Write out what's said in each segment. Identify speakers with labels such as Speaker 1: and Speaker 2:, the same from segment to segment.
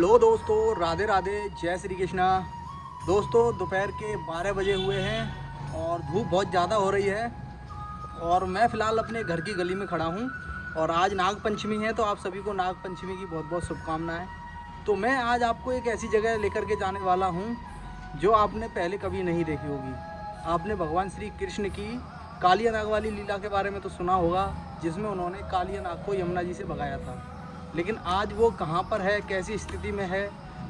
Speaker 1: Hello दोस्तों, राधे राधे, जय श्री कृष्णा। दोस्तों दोपहर के 12 बजे हुए हैं और धूप बहुत ज़्यादा हो रही है और मैं फ़िलहाल अपने घर की गली में खड़ा हूँ। और आज नाग पंचमी है, तो आप सभी को नाग पंचमी की बहुत बहुत शुभकामनाएं। तो मैं आज आपको एक ऐसी जगह लेकर के जाने वाला हूँ जो आपने पहले कभी नहीं देखी होगी। आपने भगवान श्री कृष्ण की कालिया नाग वाली लीला के बारे में तो सुना होगा, जिसमें उन्होंने कालिया नाग को यमुना जी से भगाया था। लेकिन आज वो कहाँ पर है, कैसी स्थिति में है,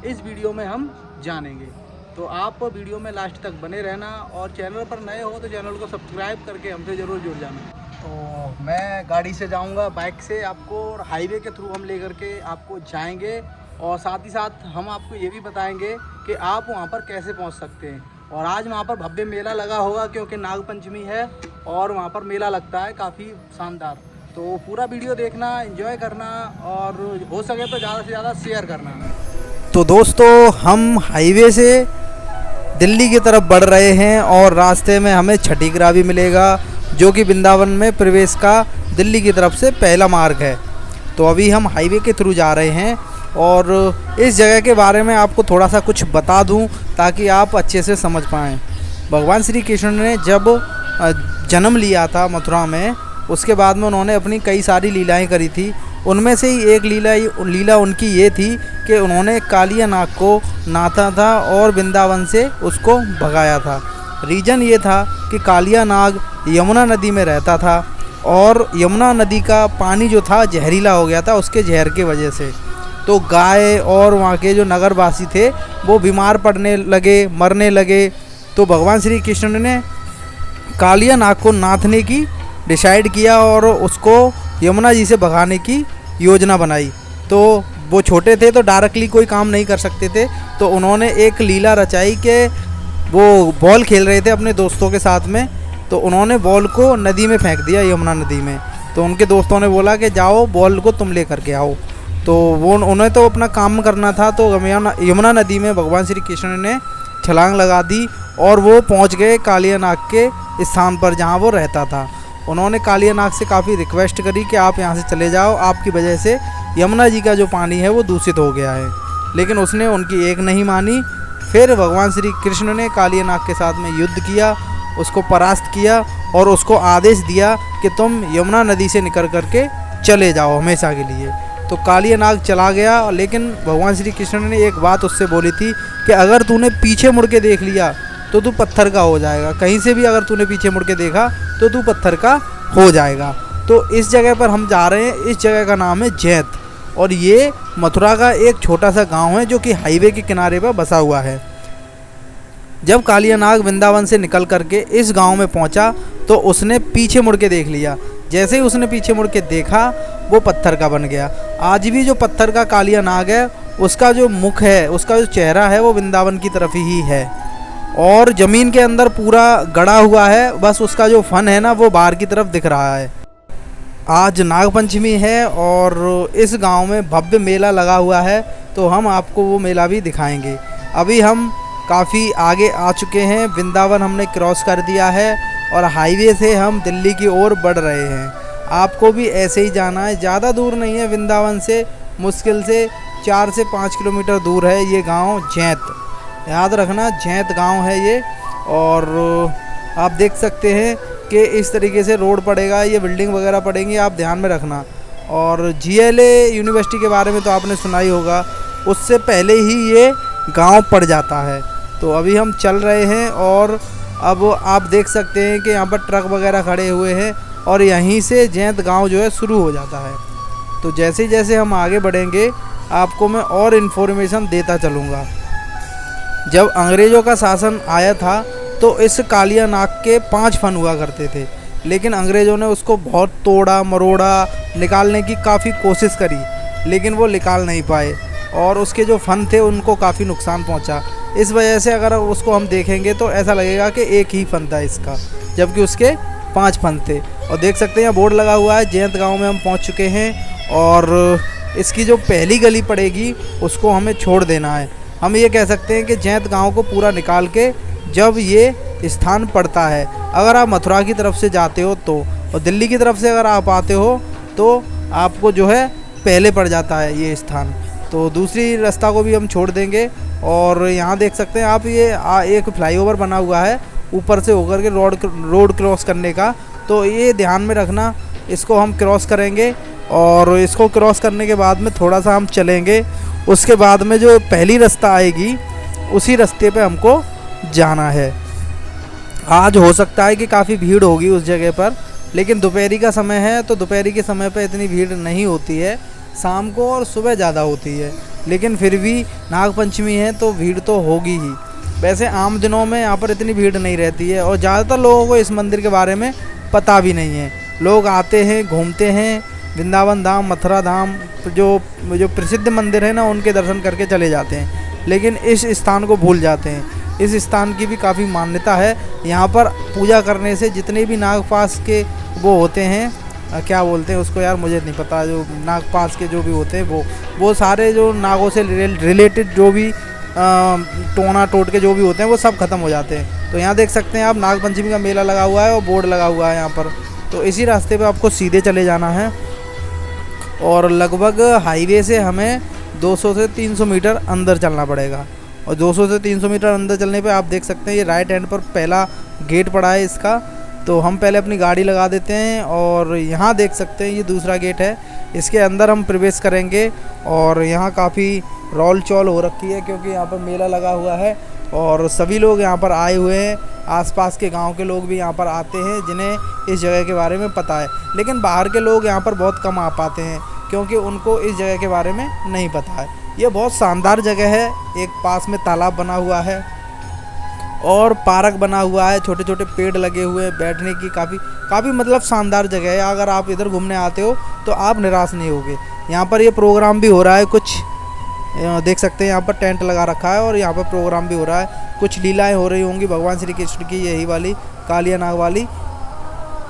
Speaker 1: इस वीडियो में हम जानेंगे। तो आप वीडियो में लास्ट तक बने रहना और चैनल पर नए हो तो चैनल को सब्सक्राइब करके हमसे ज़रूर जुड़ जाना। तो मैं गाड़ी से जाऊंगा, बाइक से आपको, और हाईवे के थ्रू हम लेकर के आपको जाएंगे। और साथ ही साथ हम आपको ये भी बताएंगे कि आप वहाँ पर कैसे पहुँच सकते हैं। और आज वहाँ पर भव्य मेला लगा होगा, क्योंकि नाग पंचमी है और वहाँ पर मेला लगता है काफ़ी शानदार। तो पूरा वीडियो देखना, एंजॉय करना और हो सके तो ज़्यादा से ज़्यादा शेयर करना। तो दोस्तों हम हाईवे से दिल्ली की तरफ बढ़ रहे हैं और रास्ते में हमें छठीग्रा भी मिलेगा, जो कि वृंदावन में प्रवेश का दिल्ली की तरफ से पहला मार्ग है। तो अभी हम हाईवे के थ्रू जा रहे हैं और इस जगह के बारे में आपको थोड़ा सा कुछ बता दूं ताकि आप अच्छे से समझ पाएँ। भगवान श्री कृष्ण ने जब जन्म लिया था मथुरा में, उसके बाद में उन्होंने अपनी कई सारी लीलाएं करी थी। उनमें से ही एक लीला उनकी ये थी कि उन्होंने कालिया नाग को नाथा था और वृंदावन से उसको भगाया था। रीज़न ये था कि कालिया नाग यमुना नदी में रहता था और यमुना नदी का पानी जो था जहरीला हो गया था उसके जहर की वजह से। तो गाय और वहाँ के जो नगरवासी थे वो बीमार पड़ने लगे, मरने लगे। तो भगवान श्री कृष्ण ने कालिया नाग को नाथने की डिसाइड किया और उसको यमुना जी से भगाने की योजना बनाई। तो वो छोटे थे तो डायरेक्टली कोई काम नहीं कर सकते थे, तो उन्होंने एक लीला रचाई कि वो बॉल खेल रहे थे अपने दोस्तों के साथ में, तो उन्होंने बॉल को नदी में फेंक दिया, यमुना नदी में। तो उनके दोस्तों ने बोला कि जाओ बॉल को तुम ले करके आओ। तो वो उन्हें तो अपना काम करना था। तो यमुना नदी में भगवान श्री कृष्ण ने छलांग लगा दी और वो पहुँच गए कालिया नाग के स्थान पर जहाँ वो रहता था। उन्होंने कालिया नाग से काफ़ी रिक्वेस्ट करी कि आप यहाँ से चले जाओ, आपकी वजह से यमुना जी का जो पानी है वो दूषित हो गया है। लेकिन उसने उनकी एक नहीं मानी। फिर भगवान श्री कृष्ण ने कालिया नाग के साथ में युद्ध किया, उसको परास्त किया और उसको आदेश दिया कि तुम यमुना नदी से निकल करके चले जाओ हमेशा के लिए। तो कालिया नाग चला गया, लेकिन भगवान श्री कृष्ण ने एक बात उससे बोली थी कि अगर तूने पीछे मुड़ के देख लिया तो तू पत्थर का हो जाएगा। कहीं से भी अगर तूने पीछे मुड़ के देखा तो तू पत्थर का हो जाएगा। तो इस जगह पर हम जा रहे हैं। इस जगह का नाम है जैत और ये मथुरा का एक छोटा सा गांव है जो कि हाईवे के किनारे पर बसा हुआ है। जब कालिया नाग वृंदावन से निकल करके इस गांव में पहुंचा तो उसने पीछे मुड़ के देख लिया। जैसे ही उसने पीछे मुड़ के देखा वो पत्थर का बन गया। आज भी जो पत्थर का कालिया नाग है उसका जो मुख है, उसका जो चेहरा है वो वृंदावन की तरफ ही है और ज़मीन के अंदर पूरा गड़ा हुआ है। बस उसका जो फन है ना वो बाहर की तरफ दिख रहा है। आज नाग पंचमी है और इस गांव में भव्य मेला लगा हुआ है, तो हम आपको वो मेला भी दिखाएंगे। अभी हम काफ़ी आगे आ चुके हैं, वृंदावन हमने क्रॉस कर दिया है और हाईवे से हम दिल्ली की ओर बढ़ रहे हैं। आपको भी ऐसे ही जाना है, ज़्यादा दूर नहीं है वृंदावन से, मुश्किल से 4 से 5 किलोमीटर दूर है ये गाँव जैत। याद रखना जैत गांव है ये। और आप देख सकते हैं कि इस तरीके से रोड पड़ेगा, ये बिल्डिंग वगैरह पड़ेंगी, आप ध्यान में रखना। और GLA यूनिवर्सिटी के बारे में तो आपने सुना ही होगा, उससे पहले ही ये गांव पड़ जाता है। तो अभी हम चल रहे हैं और अब आप देख सकते हैं कि यहाँ पर ट्रक वगैरह खड़े हुए हैं और यहीं से जैत गाँव जो है शुरू हो जाता है। तो जैसे जैसे हम आगे बढ़ेंगे आपको मैं और इन्फॉर्मेशन देता चलूँगा। जब अंग्रेज़ों का शासन आया था तो इस कालिया नाग के 5 फन हुआ करते थे, लेकिन अंग्रेज़ों ने उसको बहुत तोड़ा मरोड़ा, निकालने की काफ़ी कोशिश करी, लेकिन वो निकाल नहीं पाए और उसके जो फन थे उनको काफ़ी नुकसान पहुंचा। इस वजह से अगर उसको हम देखेंगे तो ऐसा लगेगा कि एक ही फन था इसका, जबकि उसके 5 फन थे। और देख सकते हैं यहाँ बोर्ड लगा हुआ है, जैत गाँव में हम पहुँच चुके हैं और इसकी जो पहली गली पड़ेगी उसको हमें छोड़ देना है। हम ये कह सकते हैं कि जैत गांव को पूरा निकाल के जब ये स्थान पड़ता है, अगर आप मथुरा की तरफ से जाते हो तो, और दिल्ली की तरफ से अगर आप आते हो तो आपको जो है पहले पड़ जाता है ये स्थान। तो दूसरी रास्ता को भी हम छोड़ देंगे। और यहाँ देख सकते हैं आप, ये एक फ्लाईओवर बना हुआ है ऊपर से होकर के रोड क्रॉस करने का, तो ये ध्यान में रखना। इसको हम क्रॉस करेंगे और इसको क्रॉस करने के बाद में थोड़ा सा हम चलेंगे, उसके बाद में जो पहली रास्ता आएगी उसी रास्ते पे हमको जाना है। आज हो सकता है कि काफ़ी भीड़ होगी उस जगह पर, लेकिन दोपहरी का समय है तो दोपहरी के समय पर इतनी भीड़ नहीं होती है, शाम को और सुबह ज़्यादा होती है। लेकिन फिर भी नागपंचमी है तो भीड़ तो होगी ही। वैसे आम दिनों में यहाँ पर इतनी भीड़ नहीं रहती है और ज़्यादातर लोगों को इस मंदिर के बारे में पता भी नहीं है। लोग आते हैं, घूमते हैं, वृंदावन धाम, मथुरा धाम, जो प्रसिद्ध मंदिर है ना, उनके दर्शन करके चले जाते हैं, लेकिन इस स्थान को भूल जाते हैं। इस स्थान की भी काफ़ी मान्यता है। यहाँ पर पूजा करने से जितने भी नागपाश के वो होते हैं, क्या बोलते हैं उसको यार, मुझे नहीं पता, जो नागपाश के जो भी होते हैं वो सारे जो नागों से रिलेटेड जो भी टोना टोटके जो भी होते हैं वो सब ख़त्म हो जाते हैं। तो यहाँ देख सकते हैं आप, नागपंचमी का मेला लगा हुआ है और बोर्ड लगा हुआ है यहाँ पर। तो इसी रास्ते पे आपको सीधे चले जाना है और लगभग हाईवे से हमें 200 से 300 मीटर अंदर चलना पड़ेगा। और 200 से 300 मीटर अंदर चलने पे आप देख सकते हैं ये राइट हैंड पर पहला गेट पड़ा है इसका। तो हम पहले अपनी गाड़ी लगा देते हैं और यहाँ देख सकते हैं ये दूसरा गेट है, इसके अंदर हम प्रवेश करेंगे। और यहाँ काफ़ी रोल चौल हो रखी है क्योंकि यहाँ पर मेला लगा हुआ है और सभी लोग यहाँ पर आए हुए हैं। आसपास के गांव के लोग भी यहाँ पर आते हैं जिन्हें इस जगह के बारे में पता है, लेकिन बाहर के लोग यहाँ पर बहुत कम आ पाते हैं क्योंकि उनको इस जगह के बारे में नहीं पता है। ये बहुत शानदार जगह है, एक पास में तालाब बना हुआ है और पार्क बना हुआ है, छोटे छोटे पेड़ लगे हुए हैं, बैठने की काफ़ी मतलब शानदार जगह है। अगर आप इधर घूमने आते हो तो आप निराश नहीं होगे। यहाँ पर ये प्रोग्राम भी हो रहा है, कुछ देख सकते हैं यहाँ पर टेंट लगा रखा है और यहाँ पर प्रोग्राम भी हो रहा है। कुछ लीलाएं हो रही होंगी भगवान श्री कृष्ण की, यही वाली कालिया नाग वाली,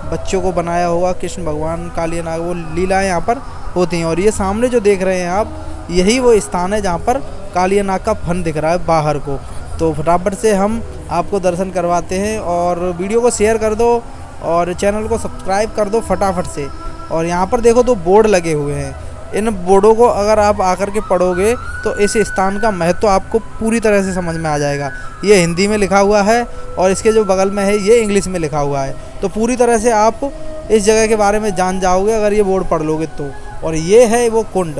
Speaker 1: बच्चों को बनाया हुआ कृष्ण भगवान कालिया नाग, वो लीलाएं यहाँ पर होती हैं। और ये सामने जो देख रहे हैं आप, यही वो स्थान है जहाँ पर कालिया नाग का फन दिख रहा है बाहर को। तो फटाफट से हम आपको दर्शन करवाते हैं और वीडियो को शेयर कर दो और चैनल को सब्सक्राइब कर दो फटाफट से। और यहाँ पर देखो 2 बोर्ड लगे हुए हैं, इन बोर्डों को अगर आप आकर के पढ़ोगे तो इस स्थान का महत्व आपको पूरी तरह से समझ में आ जाएगा। ये हिंदी में लिखा हुआ है और इसके जो बगल में है ये इंग्लिश में लिखा हुआ है, तो पूरी तरह से आप इस जगह के बारे में जान जाओगे अगर ये बोर्ड पढ़ लोगे तो। और ये है वो कुंड,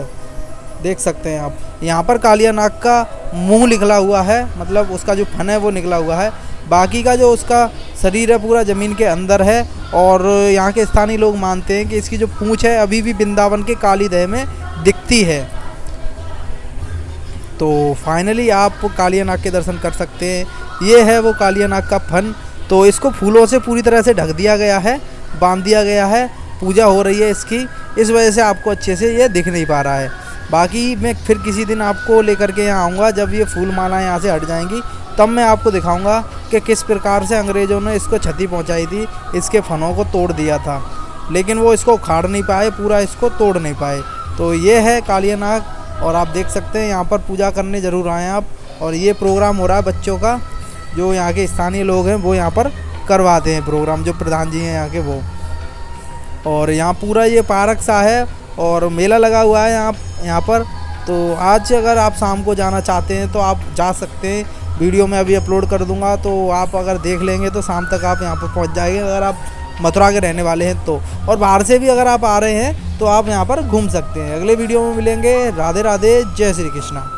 Speaker 1: देख सकते हैं आप, यहाँ पर कालिया नाग का मुंह निकला हुआ है, मतलब उसका जो फन है वो निकला हुआ है। बाकी का जो उसका शरीर है पूरा ज़मीन के अंदर है। और यहाँ के स्थानीय लोग मानते हैं कि इसकी जो पूंछ है अभी भी वृंदावन के काली दह में दिखती है। तो फाइनली आप कालिया नाग के दर्शन कर सकते हैं। ये है वो कालिया नाग का फन। तो इसको फूलों से पूरी तरह से ढक दिया गया है, बांध दिया गया है, पूजा हो रही है इसकी, इस वजह से आपको अच्छे से ये दिख नहीं पा रहा है। बाकी मैं फिर किसी दिन आपको लेकर के यहाँ आऊँगा, जब ये फूल माला यहाँ से हट जाएंगी तब मैं आपको दिखाऊंगा कि किस प्रकार से अंग्रेज़ों ने इसको क्षति पहुँचाई थी, इसके फनों को तोड़ दिया था, लेकिन वो इसको उखाड़ नहीं पाए, पूरा इसको तोड़ नहीं पाए। तो ये है कालिया नाग और आप देख सकते हैं यहाँ पर पूजा करने ज़रूर आएँ आप। और ये प्रोग्राम हो रहा है बच्चों का, जो यहाँ के स्थानीय लोग हैं वो यहाँ पर करवाते हैं प्रोग्राम, जो प्रधान जी हैं यहाँ के वो। और यहाँ पूरा ये पार्क सा है और मेला लगा हुआ है यहाँ पर। तो आज अगर आप शाम को जाना चाहते हैं तो आप जा सकते हैं, वीडियो में अभी अपलोड कर दूंगा, तो आप अगर देख लेंगे तो शाम तक आप यहाँ पर पहुँच जाएंगे अगर आप मथुरा के रहने वाले हैं तो। और बाहर से भी अगर आप आ रहे हैं तो आप यहाँ पर घूम सकते हैं। अगले वीडियो में मिलेंगे। राधे राधे, जय श्री कृष्णा।